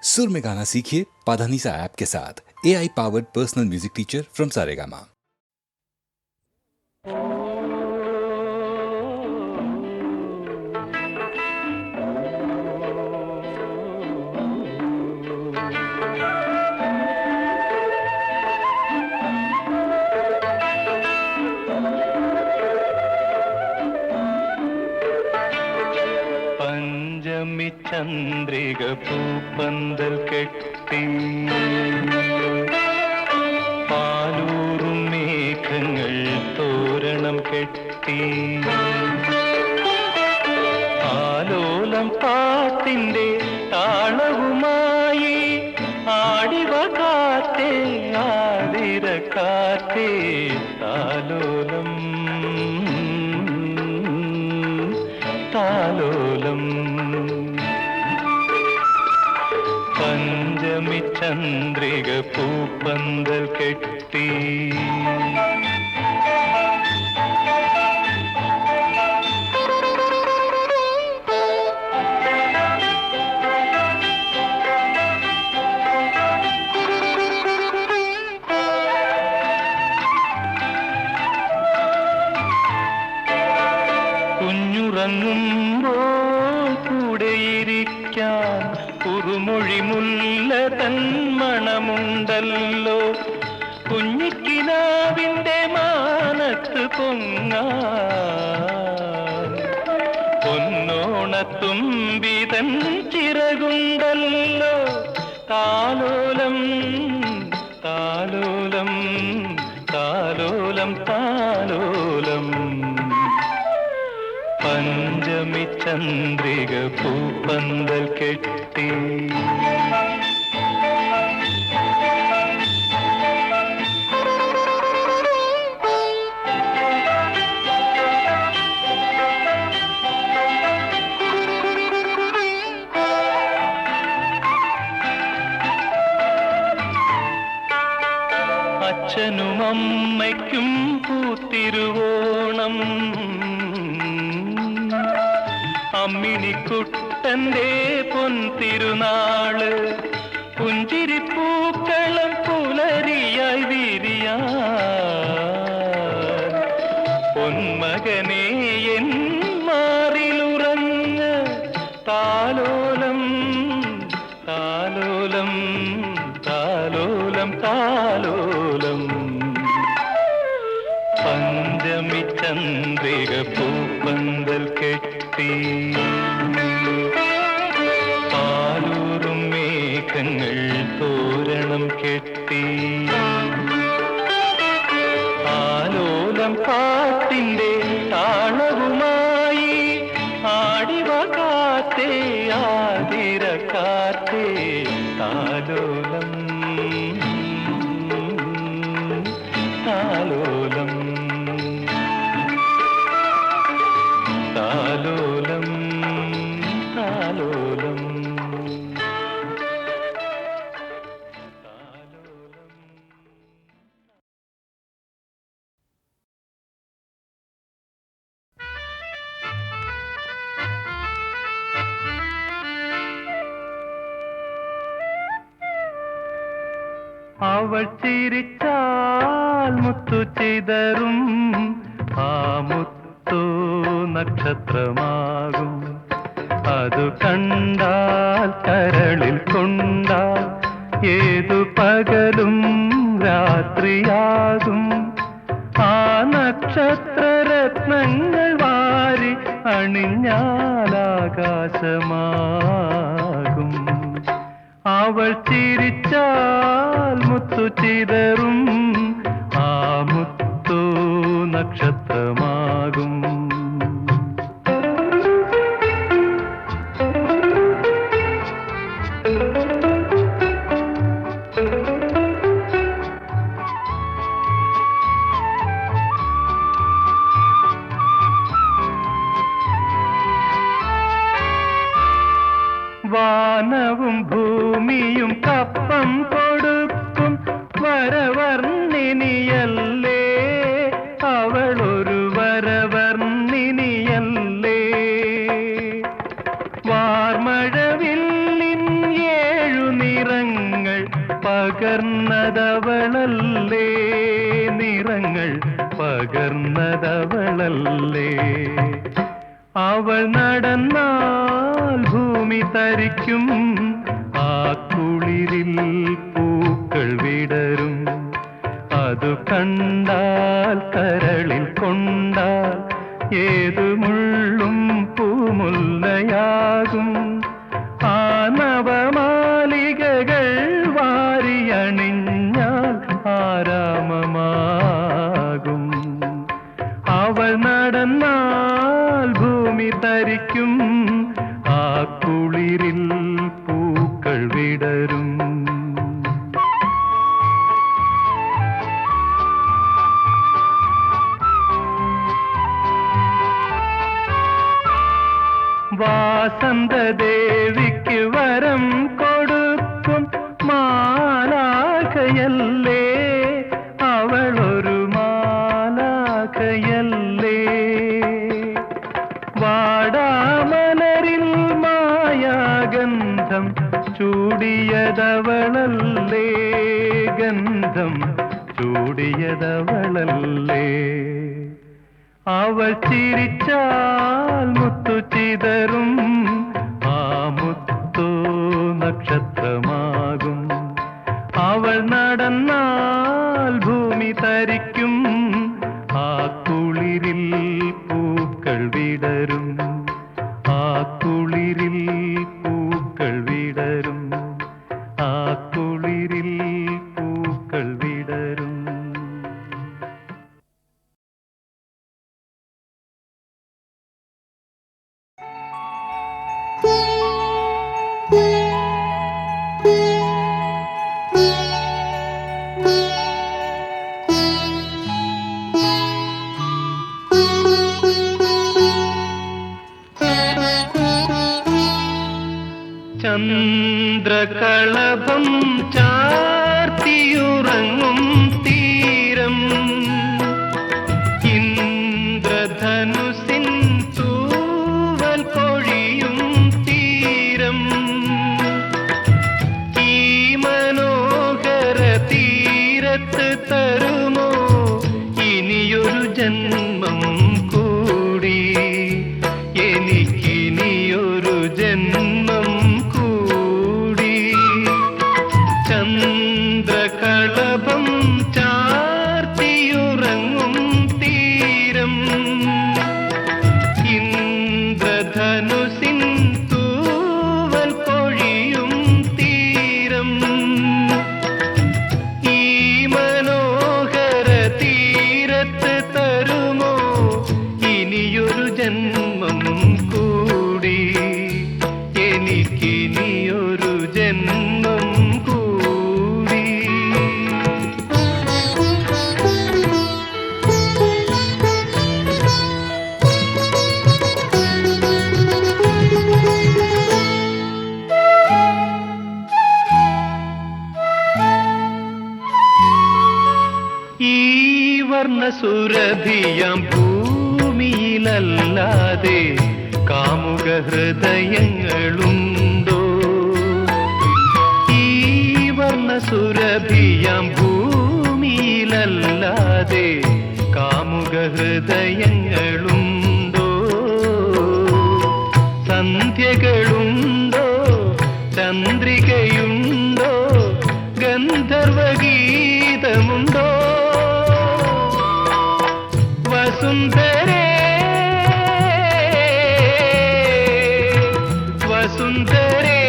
सुर में गाना सीखिए पाधानीसा ऐप के साथ। AI powered personal music teacher from Saregama. പഞ്ചമി ചന്ദ്രിക പൂപ്പന്തൽ കെട്ടി പാലൂറും മേഘങ്ങൾ തോരണം കെട്ടി ആലോലം പാട്ടിന്റെ താളവുമായി ആടിവ കാറ്റേ ആതിര കാറ്റേ താലോലം താലോലം പഞ്ചമി ചന്ദ്രിക പൂപ്പന്തൽ കെട്ടി കുഞ്ഞുറങ്ങുമ്പോൾ കൂടെയിരിക്കാൻ കുറുമൊഴി മുല്ല തൻ മണമുണ്ടല്ലോ. കുഞ്ഞിക്കിനാവിന്റെ മാനത്ത് പൊങ്ങാൻ പൊന്നോണത്തുമ്പിതൻ ചിറകുണ്ടല്ലോ. താലോലം താലോലം താലോലം താലോലം പഞ്ചമി ചന്ദ്രിക പൂപ്പന്തൽ കെട്ടി അച്ഛനും അമ്മയ്ക്കും പൂത്തിരുവോണം, അമ്മിണിക്കുട്ടന്റെ പൊൻതിരുനാള്, പുഞ്ചിരിപ്പൂക്കളം പുലരിയായി വിരിയാൻ പൊന്മകനെ എൻ മാറിലുറങ്ങ്. താലോലം താലോലം താലോലം താലോലം പഞ്ചമി ചന്ദ്രിക പൂപ്പന്തൽ കെട്ടി പാലൂറും മേഘങ്ങൾ തോരണം കെട്ടി ആലോലം പാട്ടിന്റെ താളവുമായി ആടിവ കാറ്റേ ആതിര കാറ്റേ താലോലം താലോലം താലോലം താലോലം അവൾ ചിരിച്ചാൽ മുത്തു ചിതറും, ആ മുത്തു നക്ഷത്രമാകും. അതു കണ്ടാൽ കരളിൽ കൊണ്ടാൽ ഏതു പകലും രാത്രിയാകും. ആ നക്ഷത്രരത്നങ്ങൾ വാരി അണിഞ്ഞാലാകാശമാകും. അവൾ ചിരിച്ചാൽ മുത്തു ചിതറും, ആ മുത്തു നക്ഷത്രമാകും. വാനവും ഭൂമിയും കപ്പം കൊടുക്കും വരവർണ്ണിനിയല്ലേ, അവളൊരു വരവർണ്ണിനിയല്ലേ. വാർമഴവില്ലിൻ 7 പകർന്നതവളല്ലേ, നിറങ്ങൾ പകർന്നതവളല്ലേ. അവൾ നടന്നാൽ ഭൂമി തരിക്കും, ആ കുളിരിൽ പൂക്കൾ വിടരും. അതു കണ്ടാൽ കരളിൽ കൊണ്ടാൽ ഏതു മുള്ളും പൂമുല്ലയാകും. ആ നവമാലികകൾ വാരിയണിഞ്ഞാൽ ആരാമമാകും. അവൾ നടന്നാൽ ഭൂമി തരിക്കും, ആ കുളിരിൽ പൂക്കൾ വിടരും. വാസന്തദേവിക്ക് വരം കൊടുക്കും മാലാഖയല്ലേ, അവളൊരു മാലാഖയല്ലേ. വാടാമലരിൽ മായാഗന്ധം ചൂടിയതവളല്ലേ, ഗന്ധം ചൂടിയതവളല്ലേ. അവൾ ചിരിച്ചാൽ മുത്തു ചിതറും, ആ മുത്തു നക്ഷത്രമാകും. അവൾ നടന്നാൽ ഭൂമി തരിക്കും, ആ കുളിരിൽ പൂക്കൾ വിടരും. ആ കുളിരിൽ പൂക്കൾ വിടരും. ആ കുളിരിൽ പൂക്കൾ വിടരും. ചന്ദ്രകളഭം ചാർത്തിയുറങ്ങും തീരം, ഇന്ദ്രധനുസിൻ തൂവൽ കൊഴിയും തീരം. ഈ മനോഹര തീരത്ത് തരുമോ ഇനിയൊരു ജന്മം കൂടി, എനിക്കിനിയൊരു ജന്മം കൂടി. ചന്ദ്രകളഭം ചാർത്തിയുറങ്ങും തീരം, ഇന്ദ്രധനുസിൻ തൂവൽ കൊഴിയും തീരം. ഈ മനോഹര തീരത്ത് തരുമോ ഇനിയൊരു ജന്മം കൂടി, എനിക്കിനിയൊരു ജന്മം കൂടി. ഈ വർണ്ണസുരഭിയാം ഭൂമിയിലല്ലാതെ കാമുക ഹൃദയങ്ങളുണ്ടോ? ഈ വർണ്ണസുരഭിയാം ഭൂമിയിലല്ലാതെ കാമുക ഹൃദയങ്ങളുണ്ടോ? സന്ധ്യകളുണ്ടോ, ചന്ദ്രികയുണ്ടോ, ഗന്ധർവഗീതമുണ്ടോ? വസുന്ധരേ വസുന്ധരേ,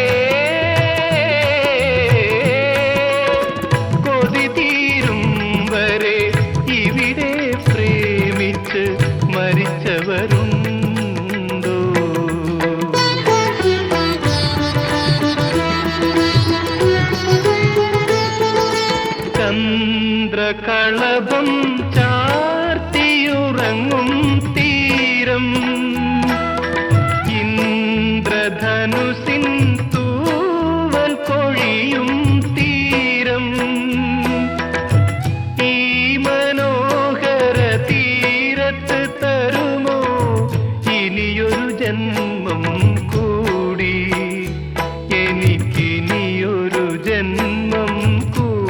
കൊതി തീരും വരെ ഇവിടെ പ്രേമിച്ച് മരിച്ചവരുണ്ടോ? ചന്ദ്രകളഭം ചാർത്തിയുറങ്ങും തീരം, ഇന്ദ്രധനുസിൻ തൂവൽ കൊഴിയും തീരം. ഈ മനോഹര തീരത്ത് തരുമോ ഇനിയൊരു ജന്മം കൂടി, എനിക്കിനിയൊരു ജന്മം കൂടി.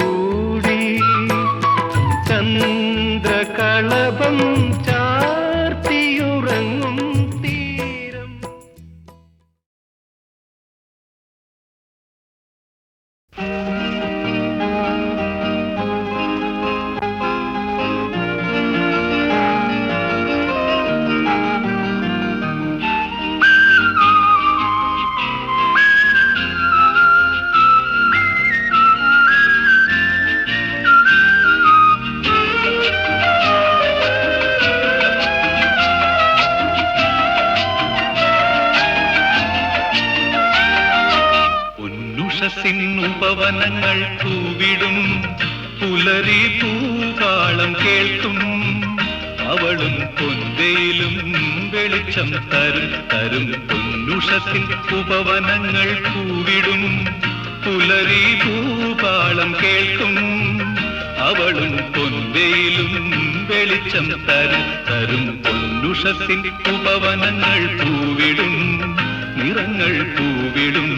പൊന്നുഷസിൻ ഉപവനങ്ങൾ പൂവിടും പുലരി പൂകാളം കേൾക്കും അവളും പൊൻവെയിലും വെളിച്ചം തരും തരും പൊന്നുഷസിൻ ഉപവനങ്ങൾ പൂവിടും പുലരി പൂകാളം കേൾക്കും അവളും പൊൻവെയിലും വെളിച്ചം തരും തരും പൊന്നുഷസിൻ ഉപവനങ്ങൾ പൂവിടും നിറങ്ങൾ പൂവിടും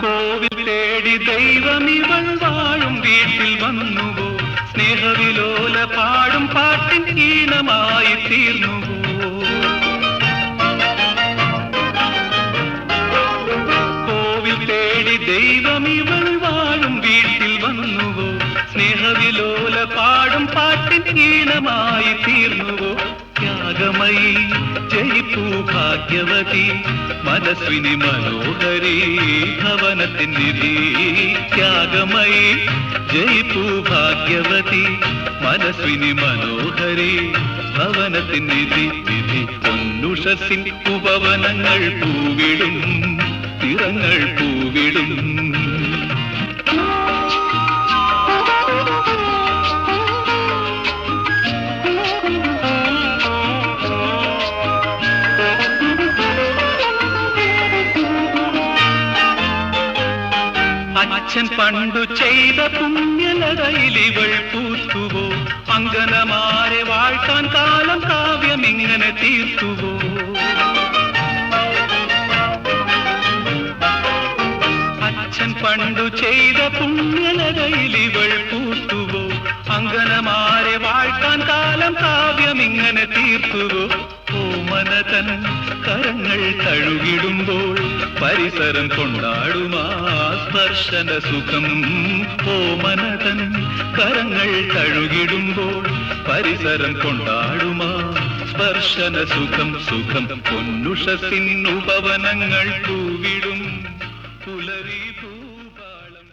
കോവിൽ തേടി ദൈവമിവൾ വാഴും വീട്ടിൽ വന്നുവോ സ്നേഹവിലോല പാടും പാട്ടിൻ ഈണമായി തീർന്നുവോ ദൈവമിവൾ വാഴും വീട്ടിൽ വന്നുവോ സ്നേഹവിലോല പാടും പാട്ടിൻ ഈണമായി തീർന്നുവോ ത്യാഗമയി ജയിപ്പൂ ഭാഗ്യവതി മനസ്വിനി മനോഹരി ഭവനത്തിൻ നിധി ത്യാഗമയി ജയിപ്പൂ ഭാഗ്യവതി മനസ്വിനി മനോഹരി ഭവനത്തിൻ നിധി നിധി പൊന്നുഷസിൻ ഉപവനങ്ങൾ പൂവിടും നിറങ്ങൾ പൂവിടും അച്ഛൻ പണ്ടു ചെയ്ത പുണ്യലതയിലിവൾ പൂത്തുവോ അങ്കനമാരെ വാഴ്ത്താൻ കാലം കാവ്യമിങ്ങനെ തീർത്തുവോ അച്ഛൻ പണ്ടു ചെയ്ത പുണ്യലതയിലിവൾ പൂത്തുവോ അങ്കനമാരെ വാഴ്ത്താൻ കാലം കാവ്യമിങ്ങനെ തീർത്തുവോ ഓമനതൻ കരങ്ങൾ തഴുകിടുമ്പോൾ പരിസരം കൊണ്ടാടുമാ സ്പർശന സുഖം ഓമനതൻ കരങ്ങൾ തഴുകിടുമ്പോൾ പരിസരം കൊണ്ടാടുമാ സ്പർശന സുഖം സുഖം പൊന്നുഷസിൻ ഉപവനങ്ങൾ പൂവിടും പുലരി പൂപാളം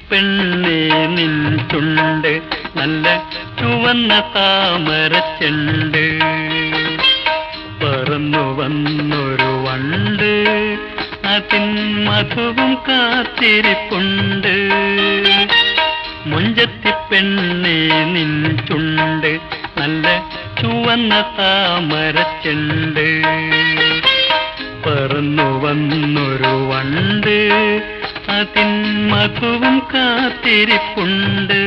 പെണ്ണേ നിൻ ചുണ്ട് നല്ല ചുവന്ന താമരച്ചെണ്ട് പറന്നു വന്നൊരു വണ്ട് അതിൻ മധുവും കാത്തിരിപ്പുണ്ട് മുഞ്ചത്തി പെണ്ണേ നിൻ ചുണ്ട് നല്ല ചുവന്ന താമരച്ചെണ്ട് പറന്നു വന്നൊരു വണ്ട് അതിൻ മധുവും കാത്തിരിപ്പുണ്ട്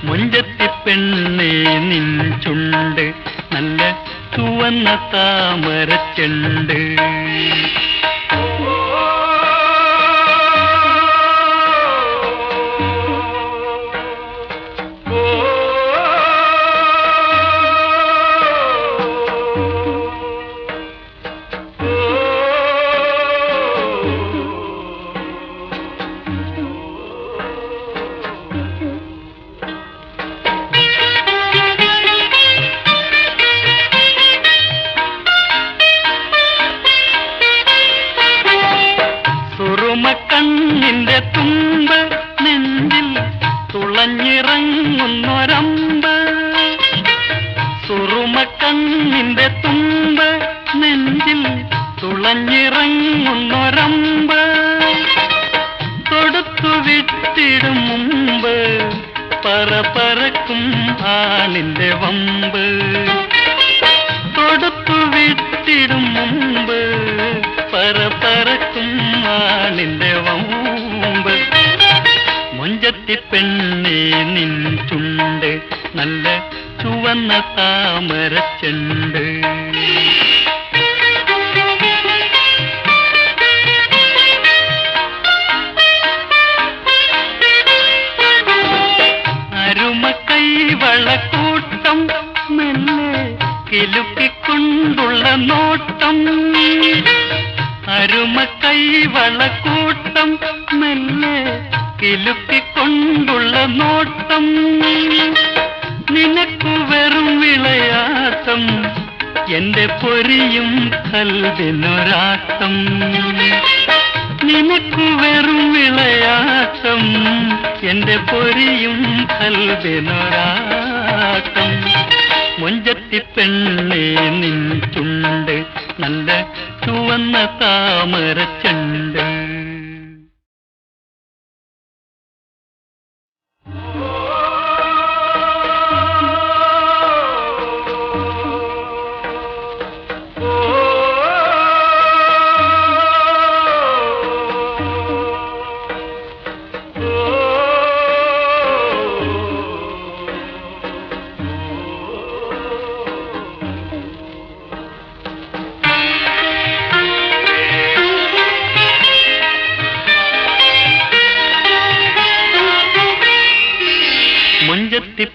മുഞ്ചത്തി പെണ്ണേ നിൻ ചുണ്ട് നല്ല ചുവന്ന താമരച്ചെണ്ട് കണ്ണിന്റെ തുമ്പ് നെഞ്ചിൽ തുളഞ്ഞിറങ്ങുന്നൊരമ്പ് സുറുമക്കണ്ണിന്റെ തുമ്പ് നെഞ്ചിൽ തുളഞ്ഞിറങ്ങുന്നൊരമ്പ് തൊടുത്തു വിട്ടിടും മുമ്പ് പറക്കും ആണിന്റെ വമ്പ് തൊടുത്തു വിട്ടിടും മുമ്പ് പറക്കും ആണിന്റെ വമ്പ് മുഞ്ചത്തി പെണ്ണേ നിൻ ചുണ്ട് നല്ല ചുവന്ന താമരച്ചെണ്ട് നോട്ടം അരുമ കൈവളക്കൂട്ടം മെല്ലെ കിലുക്കിക്കൊണ്ടുള്ള നോട്ടം നിനക്കു വെറും വിളയാട്ടം എന്റെ പൊരിയും കൽവിനൊരാട്ടം നിനക്കു വെറും വിളയാട്ടം എന്റെ പൊരിയും കൽവിനൊരാട്ടം മൊഞ്ചത്തി പെണ്ണേ നിൻ ചുണ്ട് നല്ല ചുവന്ന താമരച്ചണ്ട്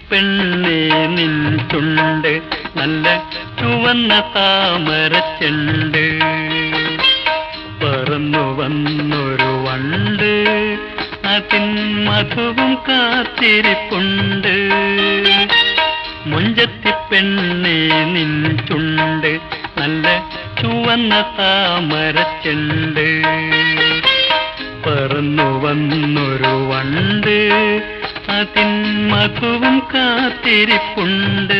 പെണ്ണേ നിൻ ചുണ്ട് നല്ല ചുവന്ന താമരച്ചെണ്ട് പറന്നു വന്നൊരു വണ്ട് അതിൻ മധുവും കാത്തിരിപ്പുണ്ട് മുഞ്ചത്തി പെണ്ണേ നിൻ ചുണ്ട് നല്ല ചുവന്ന താമരച്ചെണ്ട് പറന്നു വന്നൊരു വണ്ട് അതിൻ മധുവും കാത്തിരിപ്പുണ്ട്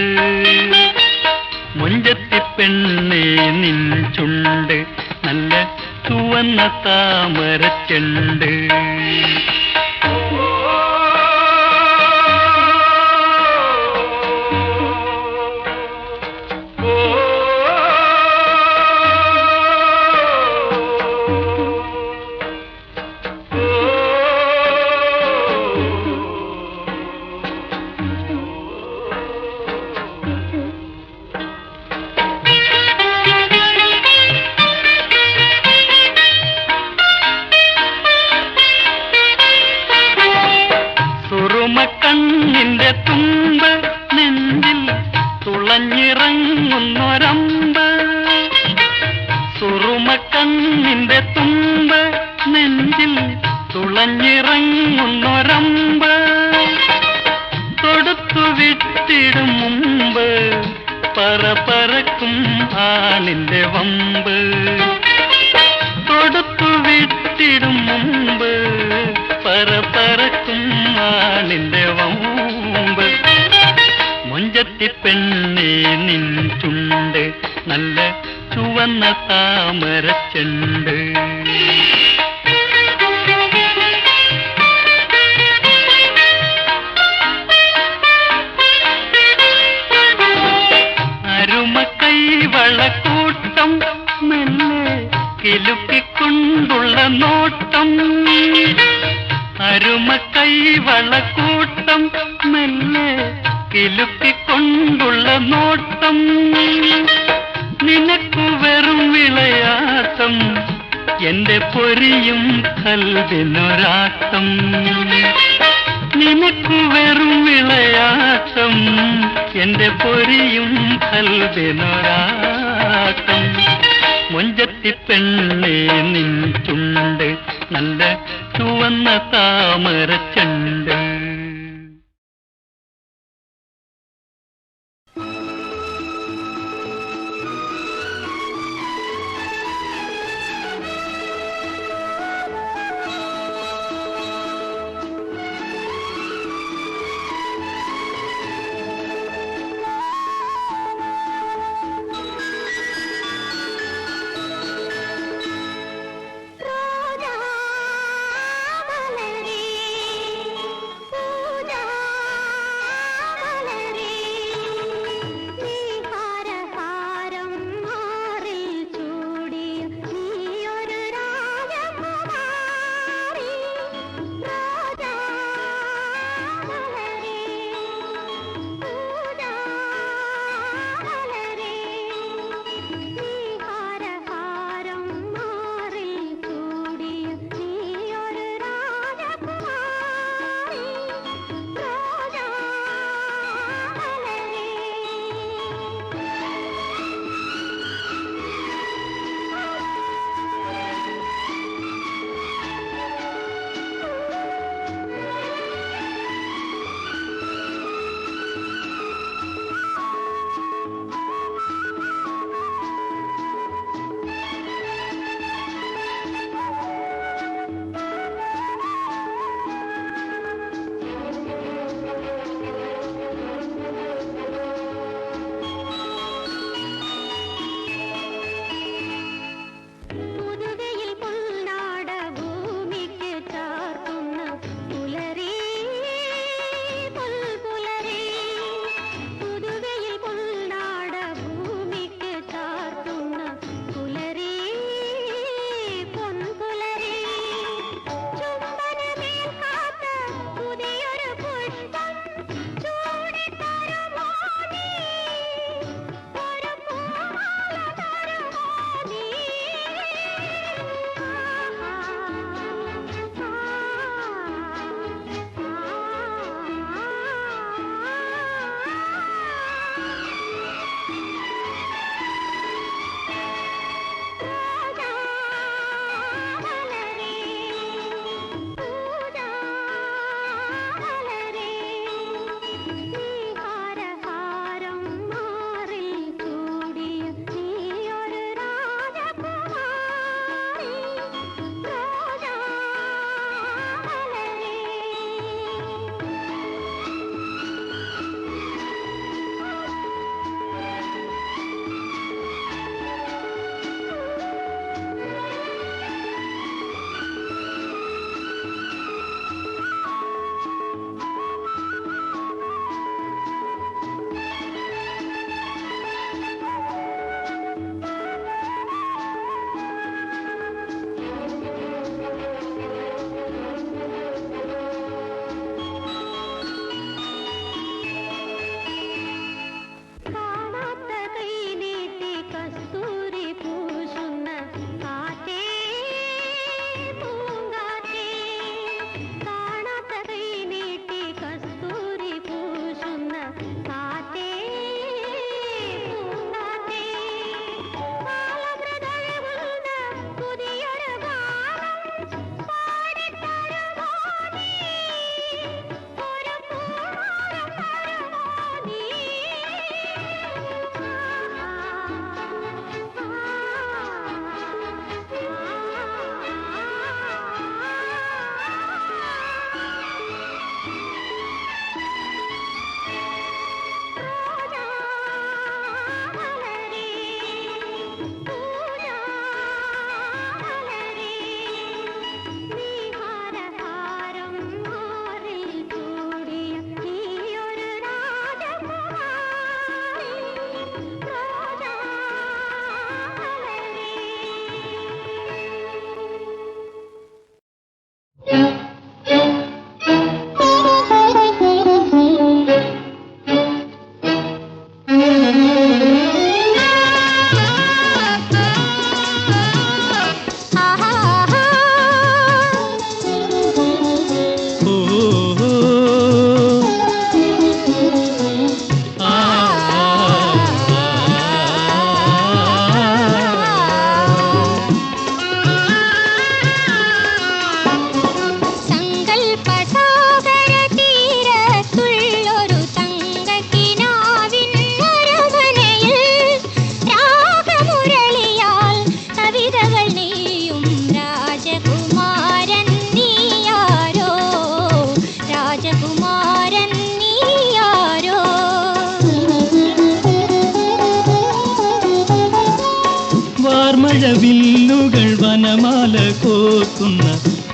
മുഞ്ചത്തി പെണ്ണേ നിൻ ചുണ്ട് നല്ല ചുവന്ന താമരച്ചെണ്ട് കണ്ണിന്റെ തുമ്പ് നെഞ്ചിൽ തുളഞ്ഞിറങ്ങുന്നൊരമ്പ് സുറുമ കണ്ണിന്റെ തുമ്പ് നെഞ്ചിൽ തുളഞ്ഞിറങ്ങുന്നൊരമ്പ് തൊടുത്തു വിട്ടിടും മുമ്പ് പറക്കും ആണിന്റെ വമ്പ് തൊടുത്തു വിട്ടിടും മുമ്പ് പറക്കും ആണിന്റെ വമ്പ് മുഞ്ചത്തി പെണ്ണേ നിൻ ചുണ്ട് നല്ല ചുവന്ന താമരച്ചെണ്ട് അരുമ കൈവളക്കൂട്ടം മെല്ലെ കിലുക്കിക്കൊണ്ടുള്ള നോട്ടം അരുമ കൈവളക്കൂട്ടം മെല്ലെ കിലുക്കിക്കൊണ്ടുള്ള നോട്ടം നിനക്കു വെറും വിളയാട്ടം എന്റെ പൊരിയും കൽവിനൊരാട്ടം നിനക്കു വെറും വിളയാട്ടം എന്റെ പൊരിയും കൽവിനൊരാട്ടം മുഞ്ചത്തി പെണ്ണേ നിൻ ചുണ്ട് നല്ല ചുവന്ന താമരച്ചണ്ട് വാർമഴവില്ലുകൾ വനമാല കോർക്കുന്ന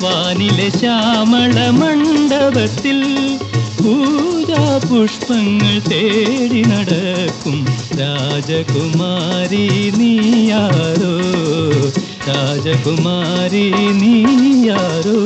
വാനിലെ ശ്യാമള മണ്ഡപത്തിൽ പൂജാ പുഷ്പങ്ങൾ തേടി നടക്കും രാജകുമാരി നീയാരോ, രാജകുമാരി നീയാരോ.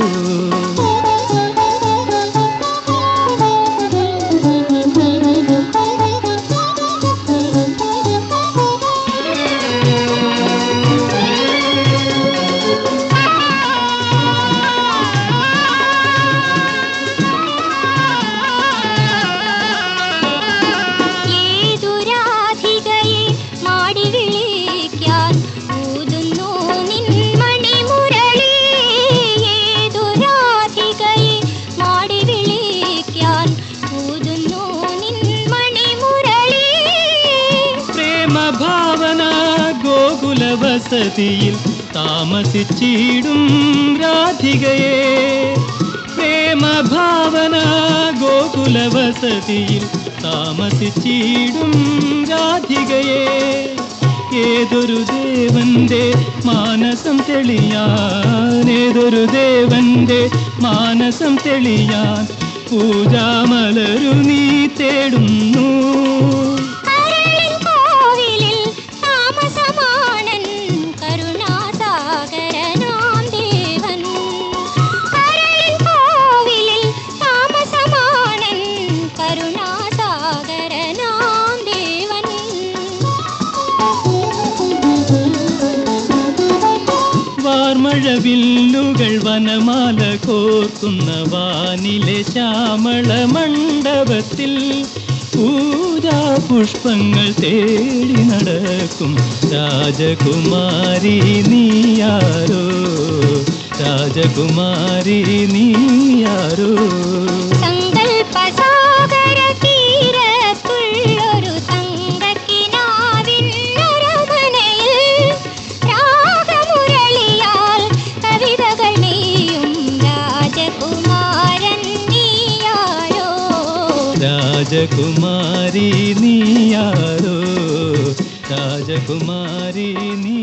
ഭാവന ഗോകുലവസതിയിൽ താമസിച്ചിടും രാധികയെ, പ്രേമഭാവന ഗോകുലവസതിയിൽ താമസിച്ചിടും രാധികയെ. ഏതൊരു ദേവന്റെ മാനസം തെളിയാൻ, ഏതൊരു ദേവന്റെ മാനസം തെളിയാൻ പൂജാമലരു നീ തേടുന്നു. വാർമഴവില്ലുകൾ വനമാല കോർക്കുന്ന വാനിലെ ശ്യാമള മണ്ഡപത്തിൽ പൂജാ പുഷ്പങ്ങൾ തേടി നടക്കും രാജകുമാരി നീയാരോ, രാജകുമാരി നീയാരോ. രാജകുമാരി നീയാരോ, രാജകുമാരി നീ